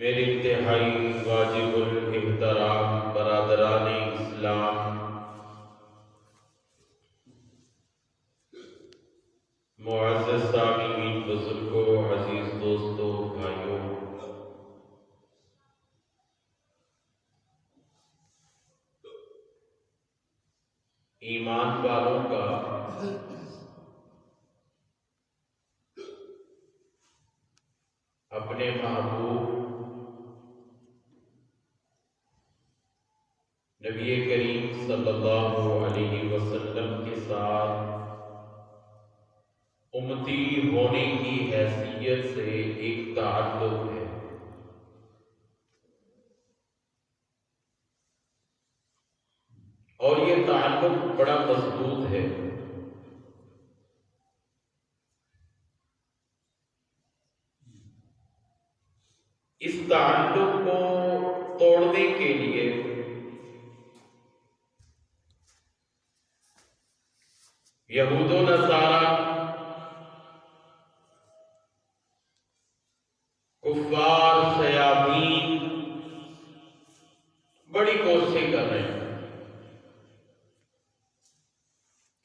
میرے انتہائی واجب الاحترام برادران اسلام، معزز سامعین، بزرگوں، عزیز دوستوں، بھائیوں، ایمان والوں کا اپنے محبوب نبی کریم صلی اللہ علیہ وسلم کے ساتھ امتی ہونے کی حیثیت سے ایک تعلق ہے، اور یہ تعلق بڑا مضبوط ہے۔ اس تعلق کو توڑنے کے لیے یہود و نصارہ، کفار، شیاطین بڑی کوششیں کر رہے ہیں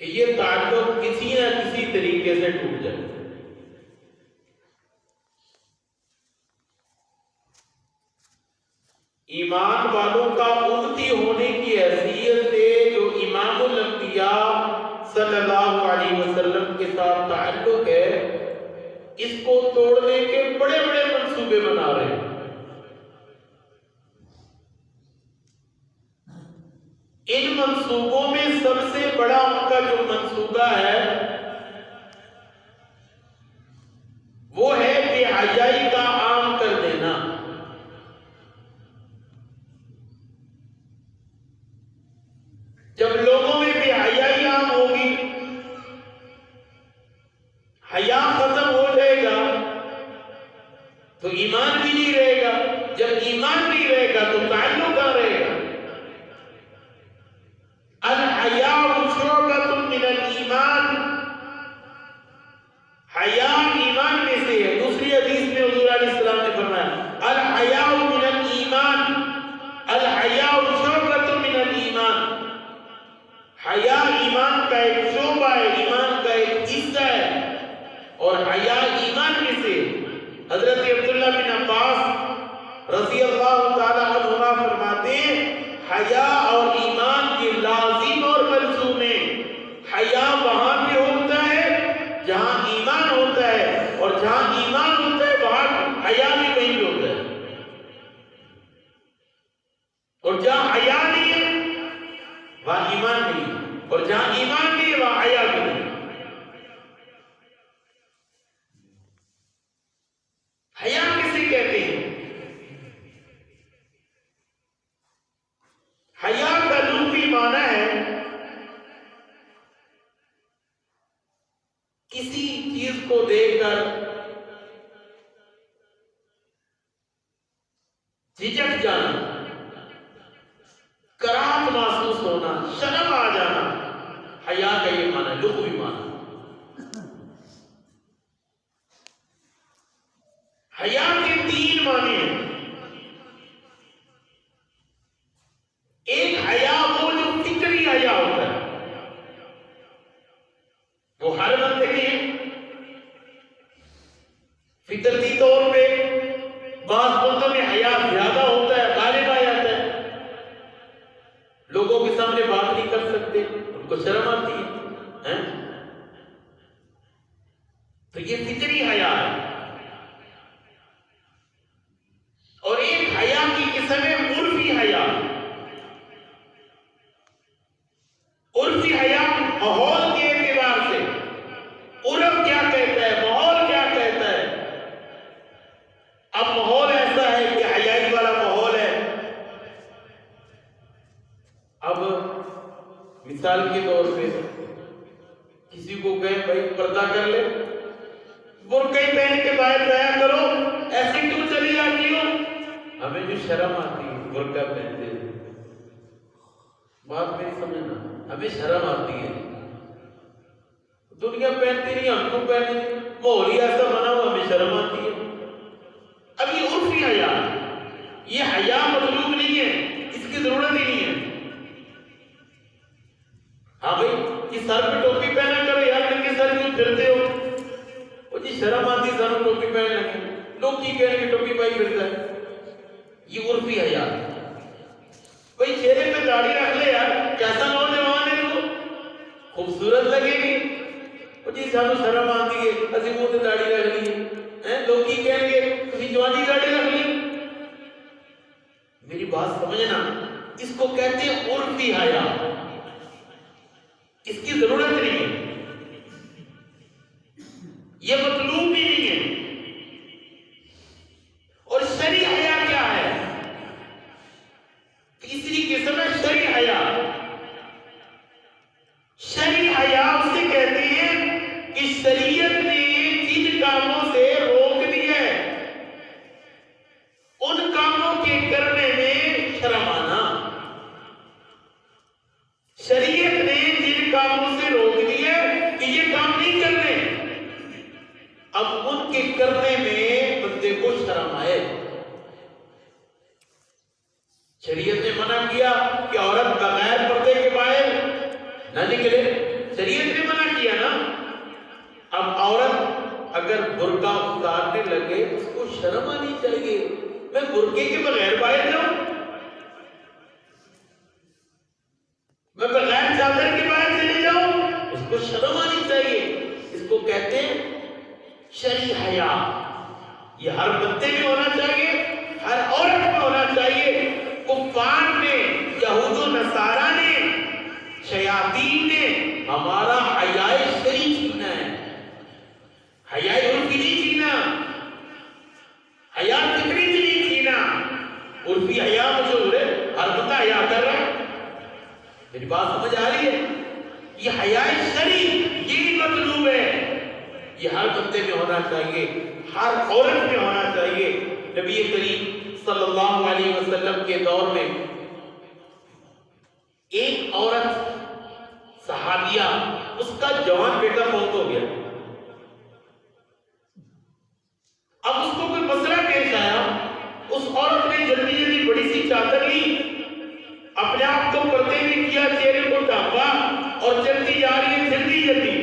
کہ یہ تعلق کسی نہ کسی طریقے سے ٹوٹ جائے۔ ایمان والوں کا امتی ہونے کی حیثیت سے جو امام الانبیاء صلی اللہ علیہ وسلم کے ساتھ تعلق ہے، اس کو توڑنے کے بڑے بڑے منصوبے بنا رہے ہیں۔ ان منصوبوں میں سب سے بڑا ان کا جو منصوبہ ہے وہ ہے بے حیائی کا عام کر دینا۔ جب لوگوں میں بے حیائی عام ہوگی، حیا ختم ہو جائے گا تو ایمان بھی نہیں رہے گا۔ جب ایمان نہیں رہے گا تو تعلق کہاں رہے گا؟ الحیاء شعبۃ من الایمان، حیا ایمان میں سے ہے۔ دوسری حدیث میں حضور علیہ السلام نے فرمایا الحیاء من الایمان، الحیاء شعبۃ من الایمان، حیا ایمان کا ایک شعبہ ہے، ایمان کا ایک حصہ ہے، اور حیا ایمان میں سے۔ حضرت عبداللہ بن عباس رضی اللہ تعالی عنہما فرماتے ہیں حیا اور ایمان کے لازم اور ملزوم ہیں۔ حیا وہاں پہ ہوتا ہے جہاں ایمان ہوتا ہے، اور جہاں ایمان ہوتا ہے وہاں حیا بھی وہیں پہ ہوتا ہے، اور جہاں حیا نہیں ہے وہاں ایمان نہیں ہے، اور جہاں ایمان نہیں ہے وہاں حیا بھی نہیں ہے۔ حیا کسے کہتے ہیں؟ حیا کا لغوی معنی ہے کسی چیز کو دیکھ کر جھجک جانا، کراہت محسوس ہونا، شرم آ جانا، حیا کا یہ معنی ہے، لغوی معنی۔ حیا کے تین معنی ہیں۔ ایک حیا وہ جو فطری حیا ہوتا ہے، وہ ہر بندے میں ہے۔ فطرتی طور پہ بعض ملکوں میں حیا زیادہ ہوتا ہے، غالب آ جاتا ہے، لوگوں کے سامنے بات نہیں کر سکتے، ان کو شرم آتی ہے، تو یہ فطری حیا ہے۔ اور ایک حیا کی قسم ہے عرفی حیا۔ عرفی حیا ماحول کے اعتبار سے، عرف کیا کہتا ہے، ماحول کیا کہتا ہے۔ اب ماحول ایسا ہے کہ حیائی والا ماحول ہے۔ اب مثال کے طور پہ کسی کو کہیں بھائی پردہ کر لے، برقعے پہن کے باہر جایا کرو، ایسے کیوں چلی جاتی ہو؟ ہمیں جو شرم آتی ہے برقعہ پہنتے ہیں، بات میری سمجھنا، ہمیں شرم آتی ہے، دنیا پہنتی نہیں، ہم کو پہنے، ماحول ہی ایسا بنا ہوا، ہمیں شرم آتی ہے۔ اب یہ عرفی حیا ہے۔ یہ حیا مطلوب نہیں ہے، اس کی ضرورت ہی نہیں ہے۔ ہاں بھائی یہ سر پہ ٹوپی پہنا کرو یار، لڑکے سر کیوں پھرتے ہو؟ وہ جی شرم آتی سر میں ٹوپی پہن لگے، لوگ کی کہنے کہ ٹوپی پائی پھرتا ہے، یہ عرفی حیا۔ بھائی چہرے پہ داڑھی رکھ لے یار، کیسا نوجوان ہے تو خوبصورت لگے گی۔ وہ جی سانو شرم آتی ہے اسی منہ تے داڑھی رکھ لی، لوگ کی کہیں گے تسی جوانی داڑھی رکھ لی۔ میری بات سمجھنا، اس کو کہتے ہیں عرفی حیا، اس کی ضرورت نہیں ہے، یہ مطلوب بھی نہیں ہے۔ اور شرعی حیا کیا ہے؟ تیسری قسم ہے شرعی حیا۔ شرعی حیا اسے کہتے ہیں کہ شریعت نے جن کاموں سے روک دیا ہے ان کاموں کے کرنے میں شرم آنا۔ شریعت نے جن کاموں سے روک دیا کہ یہ کام نہیں کرنے، اب ان کے کرنے میں بندے کو شرم آئے۔ شریعت نے منع کیا کہ عورت بغیر پردے کے باہر نہ نکلے، شریعت نے منع کیا نا۔ اب عورت اگر برقع اتارنے لگے اس کو شرم آنی چاہیے، میں برقعے کے بغیر باہر جاؤں، میں بغیر چادر کے باہر چلے جاؤں، اس کو شرم آنی چاہیے۔ اس کو کہتے ہیں شرعی حیا۔ یہ ہر بندے میں ہونا چاہیے، ہر عورت میں ہونا چاہیے۔ کفار نے، یہود و نصارہ نے، شیاطین نے ہمارا حیا شرعی چھینا ہے، حیا عرفی نہیں چھینا، حیا فطری نہیں چھینا۔ عرفی حیا مشہور ہے، ہر بندہ حیا کر رہا ہے۔ میری بات سمجھ آ رہی ہے؟ یہ حیا شرعی یہی مطلوب ہے، یہ ہر بندے میں ہونا چاہیے، ہر عورت میں ہونا چاہیے۔ نبی کریم صلی اللہ علیہ وسلم کے دور میں ایک عورت صحابیہ، اس کا جوان بیٹا فوت ہو گیا۔ اب اس کو کوئی مسئلہ پیش آیا، اس عورت نے جلدی جلدی بڑی سی چادر لی، اپنے آپ کو پردے میں کیا، چہرے کو ڈھانپا اور چلتی جا رہی ہے جلدی جلدی۔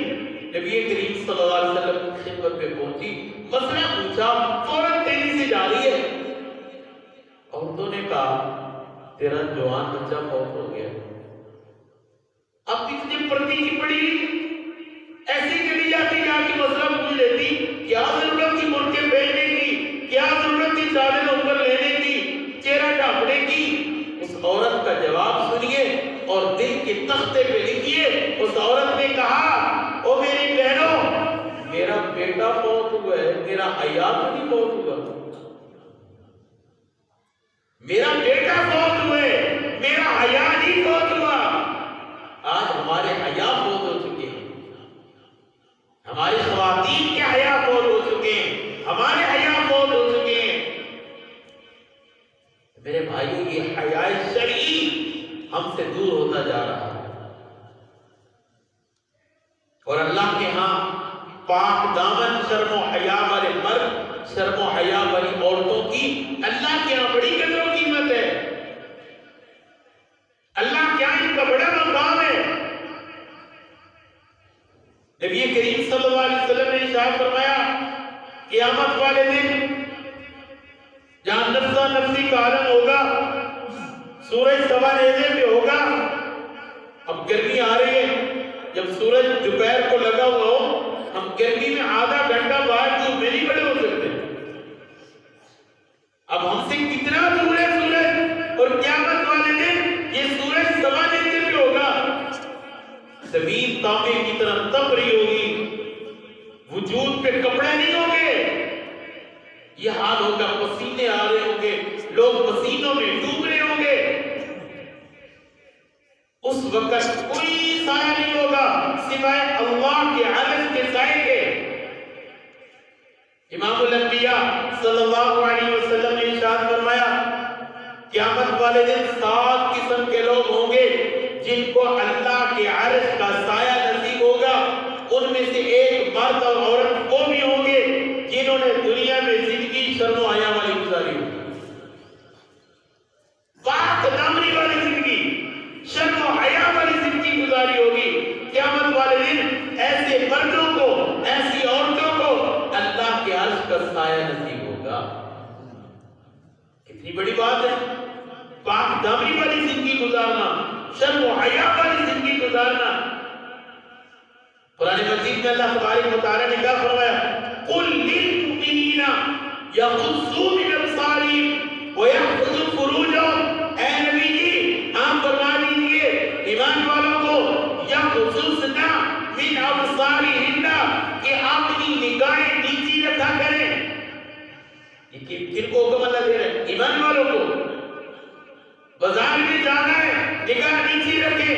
نبی کریم صلی اللہ علیہ وسلم کی خدمت پہ پہنچی، مسئلہ پوچھا، فوراً تیزی سے جا رہی ہے۔ عورتوں نے کہا تیرا جوان بچہ فوت ہو گیا، اب اتنی پردی کی پڑی، ایسی چلی جاتی جا کے مسئلہ پوچھ لیتی، کیا ضرورت تھی برقعے پہننے کی، کیا ضرورت تھی چادر اوپر لینے کی، چہرہ ڈھانپنے کی؟ اس عورت کا جواب سنیے اور دل کے تختے پہ لکھیے۔ اس عورت نے کہا، او میری بہنوں، میرا بیٹا فوت ہوا ہے، میرا حیا تو نہیں فوت ہوا، میرا بیٹا فوت ہوا ہے، میرا حیا نہیں فوت ہوا۔ آج ہمارے حیا فوت ہو چکے ہیں، ہماری خواتین کے حیا فوت ہو چکے ہیں، ہمارے حیا فوت ہو چکے ہیں۔ میرے بھائیوں، یہ حیا شرعی ہم سے دور ہوتا جا رہا ہے، اور اللہ کے ہاں پاک دامن شرم و حیا والے مرد، شرم و حیا والی عورتوں کی اللہ کے ہاں بڑی قدر و قیمت ہے، اللہ کے ہاں ان کا بڑا مقام ہے۔ نبی کریم صلی اللہ علیہ وسلم نے ارشاد فرمایا، قیامت والے دن جہاں نفسا نفسی کا عالم ہوگا، سورج سوا نیزے پہ ہوگا۔ اب گرمی آ رہی ہے، جب سورج دوپہر کو لگا ہوا ہو، ہم گرمی میں آدھا گھنٹہ باہر دھوپ میں نہیں کھڑے ہو سکتے۔ اب ہم سے کتنا دور ہے سورج، اور قیامت والے دن یہ سورج سوا نیزے پہ ہوگا، زمین تانبے کی طرح تپ رہی ہوگی، وجود پہ کپڑے نہیں ہوں گے، یہ حال ہوگا، پسینے آ رہے ہوں گے، لوگ پسینوں میں ڈوب رہے ہوں گے۔ اس وقت کوئی سایہ نہیں ہوگا سوائے اللہ کے عرش کے سائے کے۔ امام الانبیاء صلی اللہ علیہ وسلم نے ارشاد فرمایا، قیامت والے دن 7 قسم کے لوگ ہوں گے جن کو اللہ کے عرش کا سایہ نصیب ہوگا۔ ان میں سے ایک مرد اور عورت وہ بھی ہوں گے جنہوں نے دنیا میں زندگی شرم و حیا والی گزاری ہوگی۔ پر سایہ نصیب ہوگا۔ کتنی بڑی بات ہے، پاک دامنی والی زندگی گزارنا، شرم و حیا والی زندگی گزارنا۔ قرآن مجید میں اللہ تبارک و تعالی نے کیا فرمایا؟ قل للمؤمنین یغضوا من ابصارہم ویحفظوا فروجہم۔ اے نبی جی آپ فرما دیجئے ایمان والوں کو یغضضن من ابصارہن کہ اپنی نگاہیں نیچی رکھا کریں۔ یہ کن کو حکم اللہ دے رہے ہیں؟ ایمان والوں کو۔ بازار میں جانا ہے نگاہ نیچی رکھیں،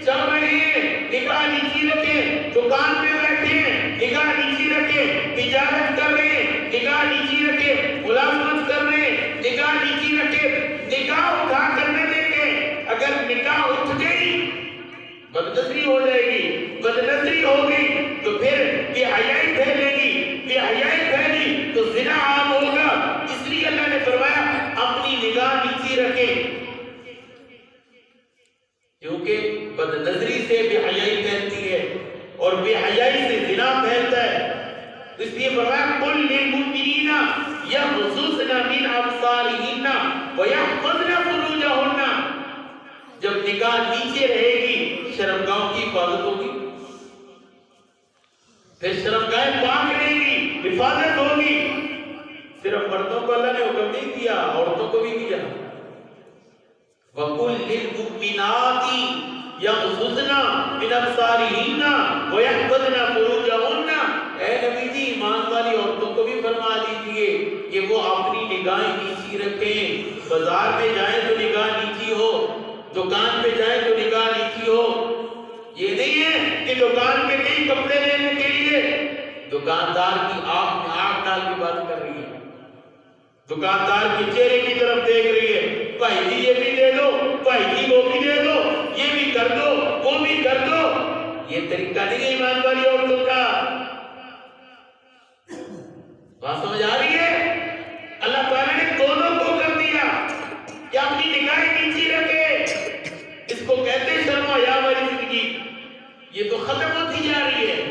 چل رہے ہیں نگاہ نیچی رکھیں، دکان پہ بیٹھے ہیں نگاہ نیچی رکھیں، تجارت کر رہے ہیں نگاہ نیچی رکھیں، ملازمت کر رہے ہیں نگاہ نیچی رکھیں، نگاہ اٹھا کر نہ دیکھیں۔ اگر نگاہ اٹھ گئی بدنظری ہو جائے گی، بدنظری ہوگی تو پھر بے حیائی پھیلے گی، بے حیائی پھیلی تو زنا عام ہوگا۔ اس لیے اللہ نے فرمایا اپنی نگاہ نیچی رکھیں، کیونکہ بدنظری سے بے حیائی پھیلتی ہے اور بے حیائی سے زنا پھیلتا ہے۔ اس لیے فرمایا قل للمؤمنین یغضضن من ابصارہن ویحفظن فروجہن۔ جب نگاہ نیچے رہے گی شرمگاہوں کی حفاظت ہوگی، پھر شرمگاہیں پاک رہے گی، حفاظت ہوگی۔ صرف مردوں کو اللہ نے حکم نہیں دیا، عورتوں کو بھی دیا۔ وَقُلْ لِلْمُؤْمِنَاتِ يَغْضُضْنَ مِنْ أَبْصَارِهِنَّ وَيَحْفَظْنَ فُرُوجَهُنَّ۔ اے نبی جی ایمان والی عورتوں کو بھی فرما دیجئے کہ وہ اپنی نگاہیں نیچی رکھیں۔ بازار میں جائیں تو نگاہ نیچی ہو، دکان پہ جائیں تو نگاہ نیچی ہو۔ یہ نہیں ہے کہ دکان پہ کئی کپڑے لینے کے لیے دکاندار کی آنکھ میں آنکھ ڈال کے بات کر رہی ہے، دکاندار کے چہرے کی طرف دیکھ رہی ہے، بھائی جی یہ بھی دے دو، بھائی جی وہ بھی دے دو، یہ بھی کر دو، وہ بھی کر دو۔ یہ طریقہ نہیں ہے ایمان والی عورتوں کا۔ بات سمجھ آ رہی ہے؟ اللہ تعالیٰ نے دونوں کو کر دیا کہ اپنی نگاہیں نیچی رکھے۔ اس کو کہتے ہیں شرم و حیا والی زندگی۔ یہ تو ختم ہوتی جا رہی ہے،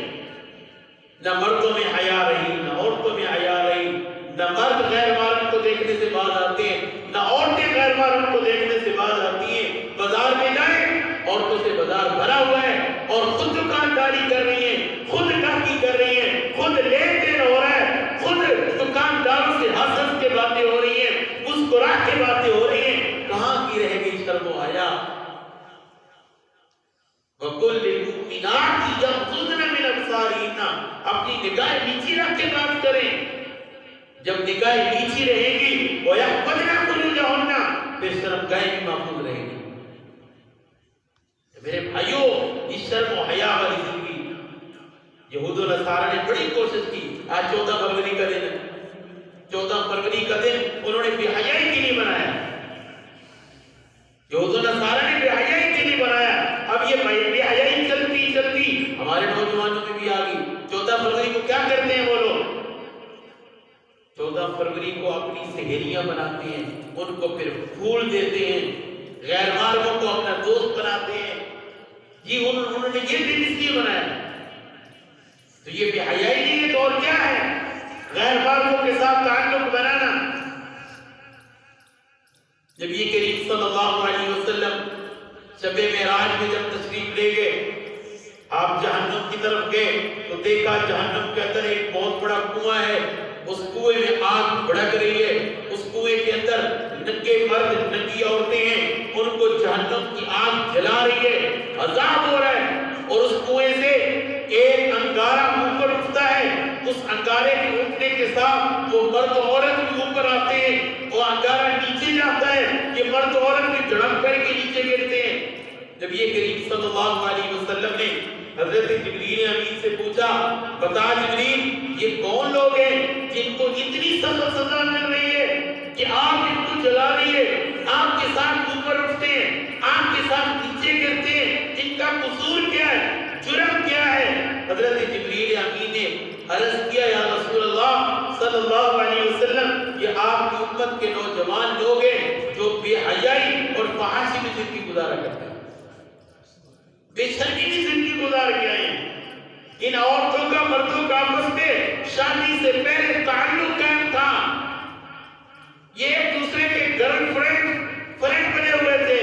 نہ مردوں میں حیا رہی، نہ عورتوں میں حیا رہی، نہ مرد غیر محرم کو دیکھنے سے باز آتے ہیں، نہ عورتیں غیر محرم کو دیکھنے سے باز آتی ہیں۔ بازار میں جائیں عورتوں سے بازار بھرا ہوا ہے اور خود دکانداری کر رہی ہیں، خود گاہکی کر رہی ہیں، خود لین دین ہو رہا ہے، خود دکانداروں سے ہنس ہنس کے باتیں ہو رہی ہیں، مسکرا کے باتیں ہو رہی ہیں۔ کہاں کی رہ گئی شرم و حیا؟ وَقُلْ لِلْمُؤْمِنَاتِ يَغْضُضْنَ مِنْ أَبْصَارِهِنَّ۔ اپنی نگاہ نیچی رکھ کے بات کریں۔ جب نگاہ نیچی رہے گی وَيَحْفَظْنَ فُرُوجَهُنَّ، پھر شرمگاہیں بھی محفوظ رہے گی۔ میرے بھائیوں، اس شرم و حیا والی زندگی یہود و نصارہ نے بڑی کوشش کی۔ آج 14 فروری کا دن ہے، 14 فروری کا دن انہوں نے بے حیائی کے لیے بنایا، یہود و نصارہ نے بے حیائی کے لیے بنایا۔ اب یہ بے حیائی چلتی چلتی ہمارے نوجوانوں میں بھی آ گئی۔ 14 فروری کو کیا کرتے ہیں وہ لوگ؟ 14 فروری کو اپنی سہیلیاں بناتے ہیں، ان کو پھر پھول دیتے ہیں، غیر محرموں کو اپنا دوست بناتے ہیں۔ جی انہوں نے یہ دن اس لیے بنایا، تو یہ بے حیائی نہیں ہے تو اور کیا ہے؟ غیر محرموں کے ساتھ تعلق بنانا۔ نبی کریم صلی اللہ علیہ وسلم شب معراج میں جب تشریف لے گئے، آپ جہنم کی طرف گئے تو دیکھا جہنم کے اندر ایک بہت بڑا کنواں ہے، اس کنویں میں آگ بھڑک رہی ہے، اس کنویں کے اندر ننگے مرد ننگی عورتیں ہیں، ان کو جہنم کی آگ جلا رہی ہے، عذاب ہو رہا ہے، اور اس کنویں سے ایک انگارہ اوپر اٹھتا ہے، اس انگارے کے اٹھنے کے ساتھ وہ مرد و عورت بھی اوپر آتے ہیں، وہ انگارہ نیچے جاتا ہے، یہ مرد و عورت بھی جھڑپ کر کے نیچے گرتے ہیں۔ جب یہ کریم صلی اللہ علیہ وسلم نے حضرت جبریل امین سے پوچھا، بتا جبریل یہ کون لوگ ہیں جن کو اتنی سخت سزا مل رہی ہے کہ آگ ان کو جلا رہی ہے، آگ کے ساتھ اوپر اٹھتے ہیں، آگ کے ساتھ نیچے گرتے ہیں، ان کا قصور کیا ہے، جرم کیا ہے؟ حضرت جبریل امین نے عرض کیا، یا رسول اللہ صلی اللہ علیہ وسلم، یہ آپ کی امت کے نوجوان لوگ ہیں جو بے حیائی اور فحاشی میں زندگی گزارا کرتے ہیں، بے شرمی کی زندگی گزار کے آئے ہیں۔ ان عورتوں کا مردوں کا آپس میں شادی سے پہلے تعلق قائم تھا. یہ ایک دوسرے کے گرل فرینڈ بنے ہوئے تھے,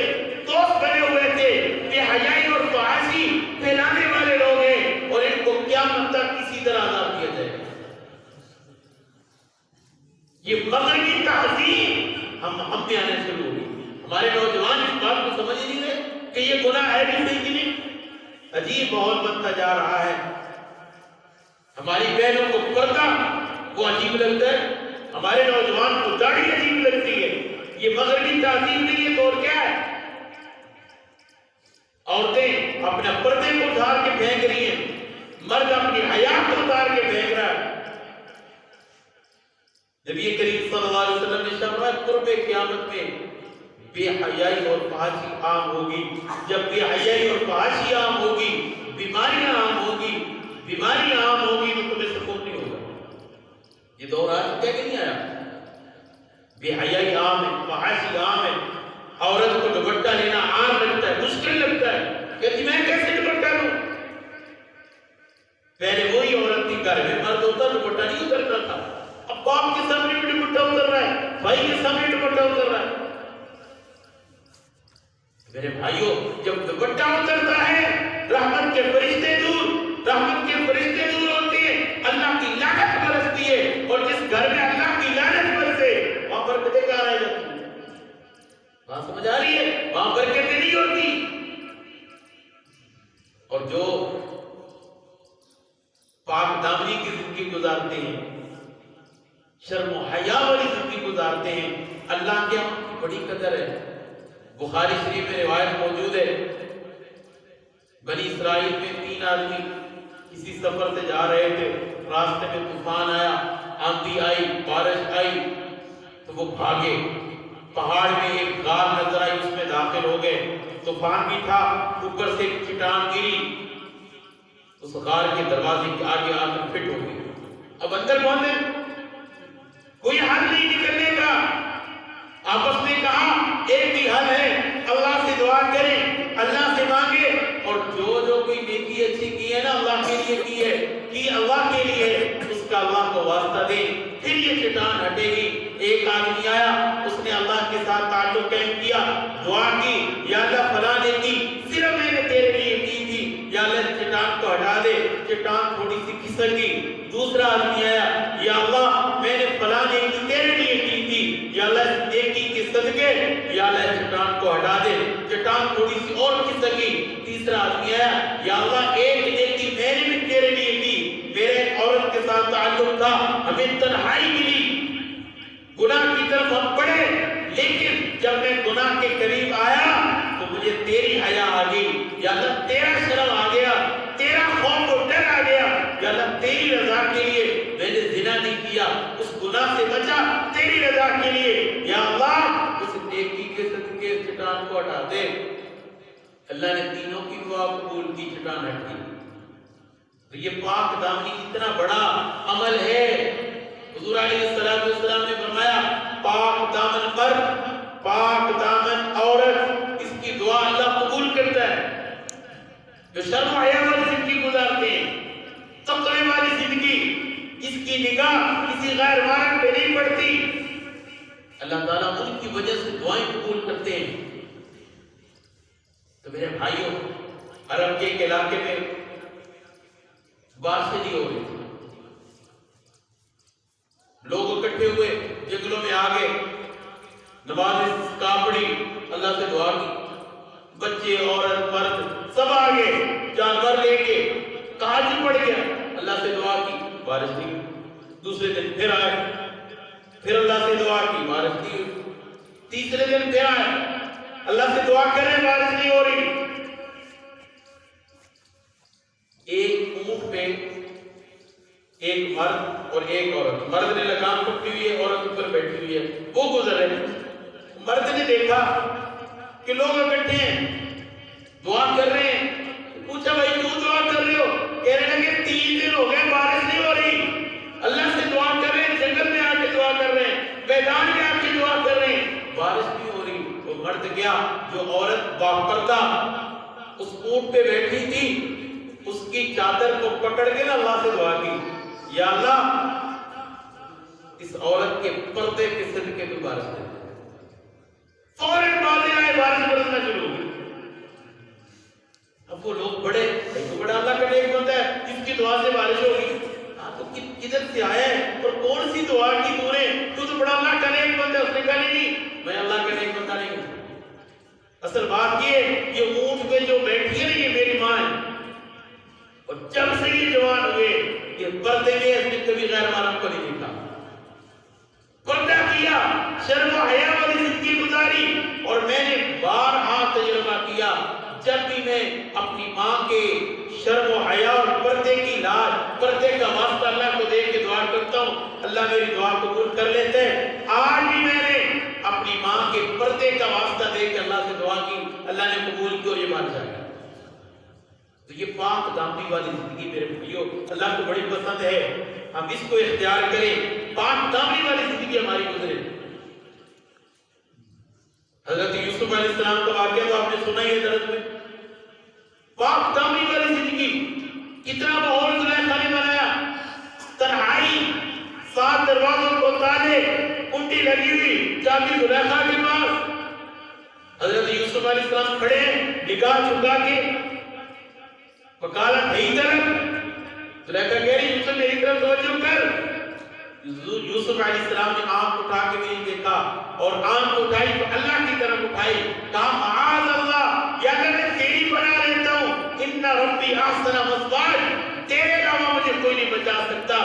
دوست بنے ہوئے تھے. بے حیائی اور فحاشی پھیلانے والے لوگ ہیں اور ان کو قیامت تک کسی طرح عذاب کیا جائے. یہ مغربی تہذیب ہم میں آنے شروع ہو گئی. ہمارے نوجوان اس بات کو سمجھ نہیں رہے کہ یہ گناہ ہے بھی صحیح کہ نہیں. عجیب ماحول بنتا جا رہا ہے. ہماری بہنوں کو پردہ وہ عجیب لگتا ہے, ہمارے نوجوان کو داڑھی عجیب لگتی ہے. یہ مغربی تہذیب نہیں ہے تو اور کیا ہے؟ عورتیں اپنے پردے کو اتار کے پھینک رہی ہیں, مرد اپنی حیا کو اتار کے پھینک رہا ہے. نبی کریم صلی اللہ علیہ وسلم نے فرمایا قرب قیامت میں بے حیائی اور فحاشی عام ہوگی. جب بے حیائی اور فحاشی عام ہوگی, بیماریاں عام ہوگی تو تمہیں سکون نہیں ہوگا. یہ دور آج کیا کہ نہیں آیا؟ بے حیائی عام ہے, فحاشی عام ہے. عورت کو دوپٹہ لینا عام لگتا ہے, مشکل لگتا ہے. کہتی میں کیسے دوپٹہ لوں؟ پہلے وہی عورت تھی گھر میں مرد ہوتا دوپٹہ نہیں اترتا تھا. اب باپ کے سامنے بھی دوپٹہ اتر رہا ہے, بھائی کے سامنے دوپٹہ اتر رہا ہے. میرے بھائیوں, جب دوپٹہ اترتا ہے رحمت کے فرشتے دور ہوتے ہیں, اللہ کی لعنت برستی ہے. اور جس گھر میں اللہ کی لعنت برسے وہاں برکتیں کہاں رہ جاتی ہیں؟ وہاں سمجھ آ رہی ہے؟ وہاں برکتیں نہیں ہوتی. اور جو پاک دامنی کی زندگی گزارتے ہیں, شرم و حیا والی زندگی گزارتے ہیں, اللہ کے ان کی بڑی قدر ہے. بخاری شریف میں روایت موجود ہے, بنی اسرائیل میں 3 آدمی کسی سفر سے جا رہے تھے. راستے میں طوفان آیا, آندھی آئی, بارش آئی تو وہ بھاگے. پہاڑ میں ایک غار نظر آئی, اس میں داخل ہو گئے. طوفان بھی تھا, اوپر سے ایک چٹان گری, اس غار کے دروازے کے آگے آ کر فٹ ہو گئی. اب اندر پہنچے, کوئی حل نہیں نکلنے کا. آپس میں کہا ایک ہی حل ہے, اللہ سے دعا کریں, اللہ سے مانگے, اور جو کوئی نیکی اچھی کی ہے نا اللہ کے لیے کی ہے, کہ اللہ کے لیے اس کا اللہ کو واسطہ دیں, پھر یہ چٹان ہٹے گی. ایک آدمی آیا, اس نے اللہ کے ساتھ تعلق قائم کیا, دعا کی, یا اللہ فلاں نے کی, صرف میں نے تیرے لیے کی تھی, یا اللہ چٹان کو ہٹا دے. چٹان تھوڑی سی کھسک گئی. دوسرا آدمی آیا, یا اللہ میں نے فلاں نے کی تیرے لیے کی تھی, یا اللہ نیکی کے صدقے یا اللہ چٹان کو ہٹا دے. چٹان تھوڑی سی اور کھسک گئی. تیسرا آدمی آیا, یا اللہ ایک نیکی میں نے بھی تیرے لیے کی, میرے عورت کے ساتھ تعلق تھا, ہمیں تنہائی ملی, گناہ کی طرف ہم بڑھے, لیکن جب میں گناہ کے قریب آیا تو مجھے تیری حیا آ گئی, یا اللہ تیرا شرم آ گیا, تیرا خوف و ڈر آ گیا, یا اللہ تیری رضا کے لیے میں نے زنا نہیں کیا, اس گناہ سے بچا تیری رضا کے لیے, یا اللہ اس نیکی کے صدقے چٹان کو ہٹا دے. اللہ نے تینوں کی دعا قبول کی, چٹان ہٹ گئی. تو یہ پاک دامنی اتنا بڑا عمل ہے. حضور علیہ السلام نے فرمایا پاک دامن مرد, پاک دامن عورت, اس کی دعا اللہ قبول کرتا ہے. جو شرم و حیا والی زندگی گزارتے ہیں, تقوی والی زندگی, اس کی نگاہ کسی غیر مارد پہ نہیں پڑتی, اللہ تعالیٰ ان کی وجہ سے دعائیں قبول کرتے ہیں. تو میرے بھائیوں, عرب کے ایک علاقے میں بارشیں نہیں ہو رہی تھی. لوگ اکٹھے ہوئے, جنگلوں میں آ گئے, نماز کا پڑھی, اللہ سے دعا کی. بچے, عورت, مرد سب آ گئے, جانور لے کے, تہجد پڑھ گیا, اللہ سے دعا کی, بارش نہیں ہوئی. دوسرے دن پھر آئے, پھر اللہ سے دعا کی, بارش نہیں ہوئی. تیسرے دن پھر آئے, اللہ سے دعا کریں, بارش نہیں ہو رہی. ایک اونٹ پہ ایک مرد اور ایک عورت, مرد نے لگام پکڑی ہوئی ہے, عورت اوپر بیٹھی ہوئی ہے, وہ گزرے. مرد نے دیکھا کہ لوگ اکٹھے ہیں, دعا کر رہے ہیں. پوچھا بھائی کیوں دعا کر رہے ہو؟ کہنے لگے 3 دن ہو گئے بارش نہیں ہو رہی, اللہ سے دعا کر رہے ہیں, جنگل میں آ کے دعا کر رہے ہیں, میدان میں آ کے دعا کر رہے ہیں, بارش نہیں ہو رہی. وہ مرد گیا, جو عورت باپردہ اس اونٹ پہ بیٹھی تھی, اس کی چادر کو پکڑ کے نا اللہ سے دعا کی، یا اللہ اس عورت کے پردے کے صدقے تو بارش دے۔ فوراً بادل آئے، بارش برسنا شروع ہو گئی۔ اب وہ لوگ بڑے بڑا اللہ کا نیک بندہ ہے، جس کی دعا سے بارش ہوگی، تو کدھر سے آیا ہے اور کون سی دعا کی تو نے؟ تو بڑا اللہ کا نیک بندہ ہے۔ اس نے کہا نہیں میں اللہ کا نیک بندہ نہیں ہوں، اصل بات یہ اونٹ پہ جو بیٹھی ہے نا یہ میری ماں ہے، اور جب سے یہ جوان ہوئے یہ پردے میں اس نے کبھی غیر محرم کو نہیں دیکھا، پردہ کیا، شرم و حیا والی زندگی گزاری۔ اور میں نے بارہا تجربہ کیا، جب بھی میں اپنی ماں کے شرم و حیا اور پردے کی لاج، پردے کا واسطہ اللہ کو دیکھ کے دعا کرتا ہوں، اللہ میری دعا قبول کر لیتے ہیں۔ آج بھی میں نے اپنی ماں کے پردے کا واسطہ دیکھ کے اللہ سے دعا کی، اللہ نے قبول کی اور یہ بات جائے۔ تو یہ پاک دامنی والی زندگی میرے بھائیو اللہ کو بڑی پسند ہے، ہم اس کو اختیار کریں، پاک دامنی والی زندگی ہماری گزرے۔ حضرت یوسف علیہ السلام کا واقعہ تو آپ نے سنا ہی ہے درس میں، پاک دامنی والی زندگی، کتنا ماحول زلیخا نے بنایا، تنہائی، 7 دروازوں کو تالے، کنڈی لگی ہوئی، چابی زلیخا کے پاس، حضرت یوسف علیہ السلام کھڑے ہیں نگاہ جھکا کے، وکالت نہیں طرف، زلیخا کہہ رہی یوسف میری طرف توجہ کر۔ یوسف علیہ السلام نے آنکھ اٹھا کے نہیں دیکھا، اور آنکھ اٹھائی تو اللہ کی طرف اٹھائی، کہا معاذ اللہ، یا کہ میں تیری پناہ لیتا ہوں، ان ربی احسن مثوایا، تیرے علاوہ مجھے کوئی نہیں بچا سکتا۔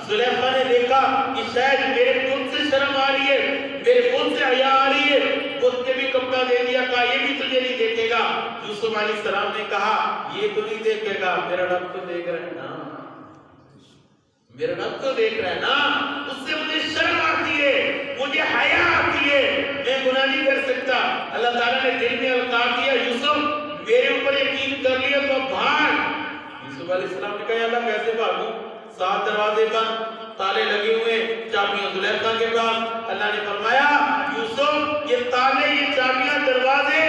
زلیخا نے دیکھا کہ شاید میرے خود سے شرم آ رہی ہے، میرے خود سے حیا آ رہی ہے، خود نے بھی کپڑا دے دیا، کہا یہ بھی تجھے نہیں دیکھے گا۔ یوسف علیہ السلام نے کہا یہ تو نہیں دیکھے گا، میرا رب تو دیکھ رہا ہے نا، میرا رب تو دیکھ رہا ہے نا، اس سے مجھے شرم آتی ہے، مجھے حیا آتی ہے، میں گناہ نہیں کر سکتا۔ اللہ تعالیٰ نے دل میں القاء کیا، یوسف میرے اوپر یقین کر لیا تو بھاگ۔ یوسف علیہ السلام نے کہا یا اللہ کیسے بھاگوں، 7 دروازے بند، تالے لگے ہوئے، چابیاں زلیخا کے پاس۔ اللہ نے فرمایا یوسف یہ تالے، یہ چابیاں، دروازے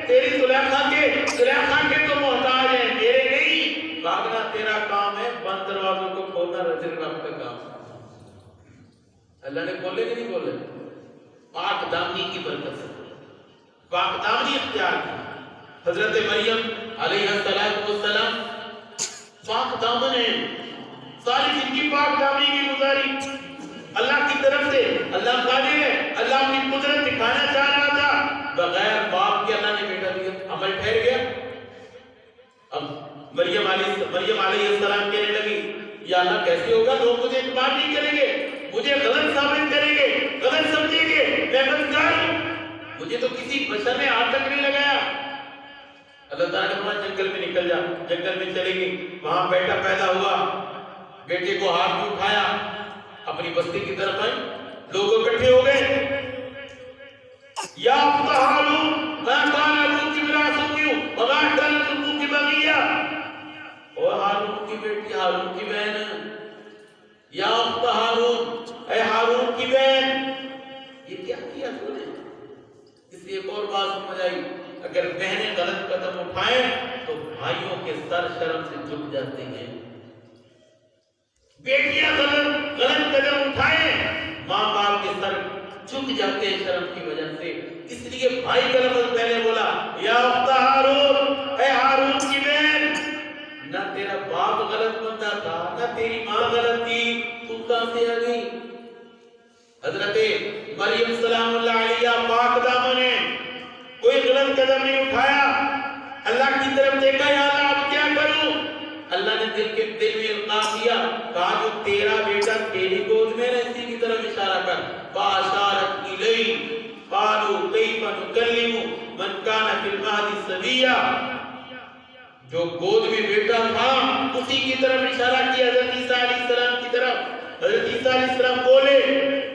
تیری زلیخا کے تو محتاج ہیں، میرے نہیں۔ بھاگنا تیرا کام ہے، بند دروازوں کو کھولنا رجل رب کا کام ہے۔ اللہ نے بولے کہ نہیں بولے؟ پاک دامنی کی برکت سے پاک دامنی اختیار کی۔ حضرت مریم علیہ السلام پاک دامن ہے، ساری زندگی پاک دامنی کی گزاری، اللہ کی طرف سے۔ اللہ قادر ہے، اللہ اپنی قدرت دکھانا چاہ رہا تھا، بغیر باپ کے اللہ نے بیٹا دیا، عمل ٹھہر گیا۔ اب مریم علیہ السلام کہنے لگی یا اللہ کیسے ہوگا، لوگ مجھے اعتبار نہیں کریں گے، مجھے غلط ثابت کریں گے، غلط سمجھیں گے، میں بدکار ہوں، مجھے تو کسی بشر نے ہاتھ تک نہیں لگایا۔ اللہ تعالیٰ نے فرمایا جنگل میں نکل جا، جنگل میں چلے گی، وہاں بیٹا پیدا ہوا، بیٹے کو ہاتھ میں اٹھایا، اپنی بستی کی طرف آئی، لوگ اکٹھے ہو گئے، یا اخت ہارون ما کان ابوکی امرأ سوء وما کانت امک بغیہ، او ہارون کی بیٹی، ہارون کی بہن، یا اخت ہارون، اے ہارون کی بہن، یہ کیا کیا تو نے؟ اس لیے ایک اور بات سمجھ آئی، اگر بہنیں غلط قدم اٹھائیں تو بھائیوں کے سر شرم سے جھک جاتے ہیں، بیٹیاں غلط قدم اٹھائیں ماں باپ کے سر جھک جاتے ہیں شرم کی وجہ سے۔ اس لیے بھائی کا لفظ پہلے بولا یا اخت ہارون، اے ہارون کی بہن، نہ تیرا باپ غلط بنتا تھا، نہ تیری ماں غلط تھی، تو کہاں سے آ گئی؟ حضرت مریم سلام اللہ علیہ پاک دامن ہے، کوئی غلط قدم نہیں اٹھایا، اللہ کی طرف دیکھا یا اللہ اب کیا کروں؟ اللہ نے دل میں القاء کیا، کہا جو تیرا بیٹا تیری گود میں ہے اسی کی طرف اشارہ کر، فاشارت الیہ قالوا کیف نکلم من کان فی المہد صبیا، جو گود میں بیٹا تھا اسی کی طرف اشارہ کیا، حضرت عیسیٰ علیہ السلام کی طرف۔ حضرت عیسیٰ علیہ السلام بولے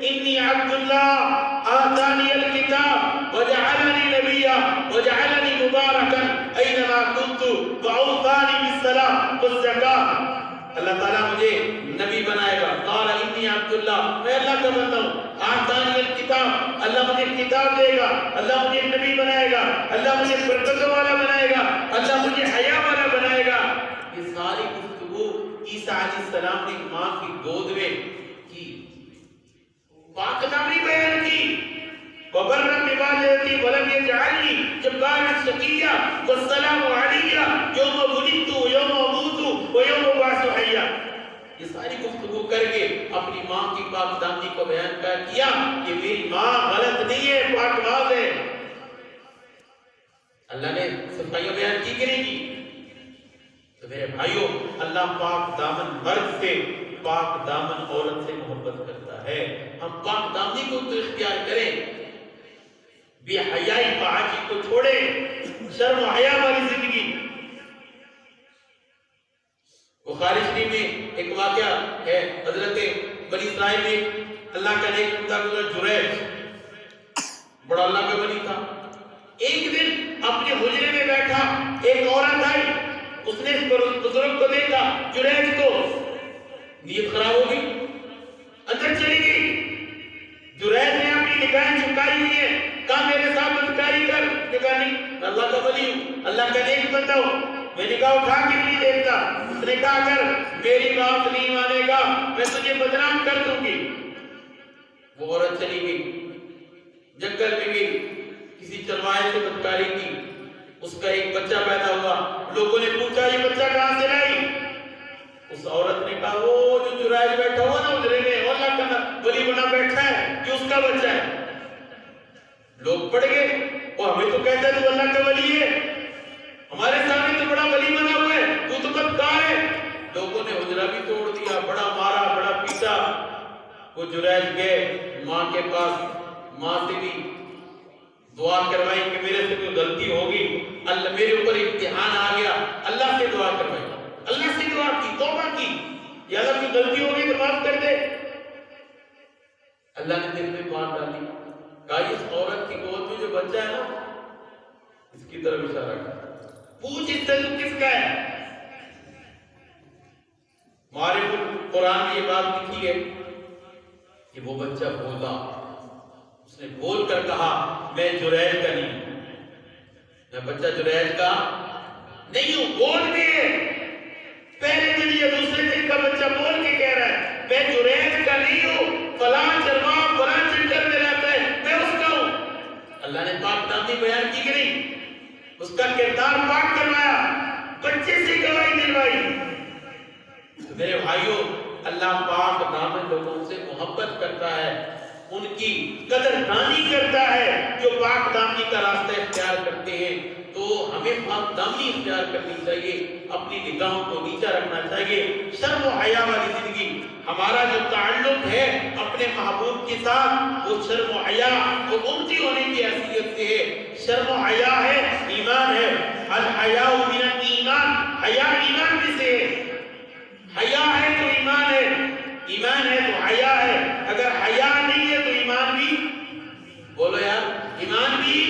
انی عبد اللہ آتانی الکتاب وجعلنی نبیا وجعلنی مبارکا اینما کنت واوصانی بالصلاۃ والزکاۃ، اللہ تعالیٰ مجھے نبی بنائے گا۔ قال انی عبد اللہ، میں اللہ کا بندہ ہوں، آتانی الکتاب، اللہ مجھے کتاب دے گا، اللہ مجھے نبی بنائے گا، اللہ مجھے برکت والا بنائے گا، اللہ مجھے حیا والا بنائے گا۔ یہ ساری گفتگو عیسیٰ علیہ السلام نے ماں کی گود میں کی، پاک دامنی بیان کی، وَبَرًّا بِوَالِدَتِي وَلَمْ يَجْعَلْنِي جَبَّارًا شَقِيًّا وَالسَّلَامُ عَلَيَّ يَوْمَ وُلِدتُّ وَيَوْمَ أَمُوتُ وَيَوْمَ أُبْعَثُ حَيًّا۔ یہ ساری گفتگو کر کے اپنی ماں کی پاک دامنی کو بیان کیا کہ میری ماں غلط نہیں ہے، پاک باز ہے۔ اللہ نے صفائیاں بیان کی کہ نہیں کی؟ تو میرے بھائیوں، اللہ پاک دامن مرد سے، پاک دامن عورت سے محبت کرتا ہے۔ ہم پاک دامنی کو تو اختیار کریں، بے حیائی فحاشی کو چھوڑیں، شرم و حیا والی زندگی۔ بخاری شریف میں ایک واقعہ ہے، حضرت بنی اسرائیل میں اللہ کا نیک بندہ گزرا جریج، بڑا اللہ کا ولی تھا۔ ایک دن اپنے حجرے میں بیٹھا، ایک عورت آئی، اس نے اس بزرگ کو دیکھا، جریج کو، نیت خراب ہو گئی، اندر چلی گئی۔ جریج نے اپنی نگاہیں جھکائی ہوئی ہیں، کہا میرے ساتھ بدکاری کر، کہا نہیں، میں اللہ کا ولی ہوں، اللہ کا نیک بندہ ہوں، میں نگاہ اٹھا کے نہیں دیکھتا۔ اس نے کہا اگر میری بات نہیں مانے گا میں تجھے بدنام کر دوں گی۔ وہ عورت چلی گئی، جنگل میں گئی، کسی چرواہے سے بدکاری کی، اس کا ایک بچہ پیدا ہوا۔ لوگوں نے پوچھا یہ بچہ کہاں سے لائی؟ اس عورت نے کہا وہ جو جریج بیٹھا ہوا نا ادھرے میں، وہ اللہ کا ولی بنا بیٹھا ہے، یہ اس کا بچہ ہے۔ لوگ پڑ گئے، وہ ہمیں تو کہتا ہے تو اللہ کا ولی ہے، ہمارے سامنے تو بڑا ولی بنا ہوا ہے، تو تو بدکار ہے۔ لوگوں نے حجرہ بھی توڑ دیا، بڑا مارا، بڑا پیٹا۔ وہ جریج گئے ماں کے پاس، ماں سے بھی دعا کروائی کہ میرے سے کوئی غلطی ہوگی، اللہ میرے اوپر امتحان آ گیا، اللہ سے دعا کروائی، اللہ سے دعا کی، توبہ کی، یا اللہ کوئی غلطی ہوگی تو معاف کر دے۔ اللہ نے دل میں بات ڈالی، کہا اس عورت کی گود میں جو بچہ ہے نا، اس کی طرف اشارہ کر، پوچھ اس سے کس کا ہے؟ معارف القرآن میں یہ بات لکھی ہے کہ وہ بچہ بولا، اس نے بول کر کہا میں جریج کا نہیں ہوں، میں بچہ جریج کا نہیں ہوں، بول کے پہلے دن یا دوسرے دن کا بچہ بول کے کہہ رہا ہے میں جریج کا نہیں ہوں، فلاں چرواہ فلاں جنگل میں رہتا ہے، میں اس کا ہوں۔ اللہ نے پاک دامنی بیان کی کہ نہیں؟ اس کا کردار پاک کروایا، بچے سے گواہی دلوائی۔ تو میرے بھائیوں، اللہ پاک دامن لوگوں سے محبت کرتا ہے، ان کی قدر دانی کرتا ہے جو پاک دامنی کا راستہ اختیار کرتے ہیں۔ تو ہمیں پاک دامنی اختیار کرنی چاہیے، اپنی نگاہوں کو نیچا رکھنا چاہیے، شرم و حیا والی زندگی۔ ہمارا جو تعلق ہے اپنے محبوب کے ساتھ وہ شرم و حیا اور امتی ہونے کی حیثیت سے ہے۔ شرم و حیا ہے، ایمان ہے، الحیاء من الایمان، حیا ایمان میں سے ہے۔ حیا ہے تو ایمان ہے، ایمان ہے تو حیا ہے۔ اگر حیا نہیں ہے تو ایمان بھی، بولو یار، ایمان بھی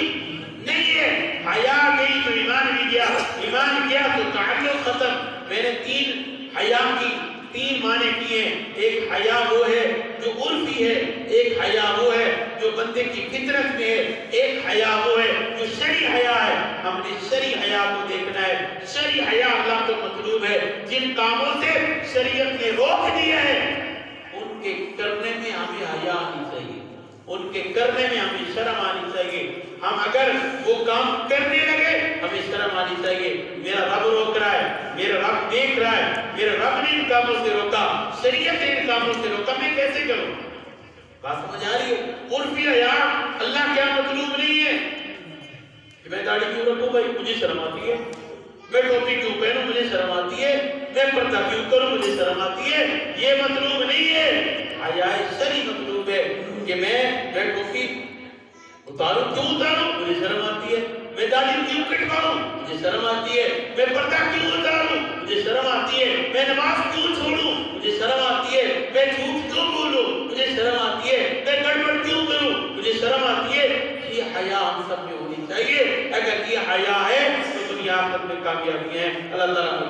نہیں ہے۔ حیا گئی تو ایمان بھی گیا، ایمان گیا تو تعلق ختم۔ میں نے تین حیا کی تین معنی کیے ہیں۔ ایک حیا وہ ہے جو عرفی ہے، ایک حیا وہ ہے جو بندے کی فطرت میں ہے، ایک حیا وہ ہے جو شرعی حیا ہے۔ ہم نے شرعی حیا کو دیکھنا ہے۔ شرعی حیا اللہ کو مطلوب ہے، جن کاموں سے شریعت نے روک دیا ہے ان کے کرنے میں ہمیں حیا آنی چاہیے، ان کے کرنے میں ہمیں شرم آنی چاہیے۔ ہم اگر وہ کام کرنے لگے ہمیں شرم آنی چاہیے، میرا رب روک رہا ہے، میرا رب دیکھ رہا ہے، میرے رب نے ان کاموں سے روکا، شریعت نے ان کاموں سے روکا، میں کیسے کروں؟ بات سمجھ آ رہی ہے؟ عرفی حیا اللہ کیا مطلوب نہیں ہے کہ میں داڑھی کیوں رکھوں بھائی مجھے شرم آتی ہے، میں ٹوپی کیوں پہنوں مجھے شرم آتی ہے، میں پردہ کیوں کروں مجھے شرم آتی ہے، یہ مطلوب نہیں ہے۔ حیا شرعی مطلوب ہے کہ میں ٹوپی اتاروں، کیوں اتاروں مجھے شرم آتی ہے، میں داڑھی کیوں کٹواؤں مجھے شرم آتی ہے، میں پردہ کیوں اتاروں مجھے شرم آتی ہے، میں نماز کیوں چھوڑوں مجھے شرم آتی ہے، میں جھوٹ کیوں بولوں مجھے شرم آتی ہے، میں گڑبڑ کیوں کروں مجھے شرم آتی ہے۔ یہ حیا ہم سب میں ہونی چاہیے۔ اگر یہ حیا ہے تو دنیا آخرت میں کامیابی ہے۔ اللہ تعالیٰ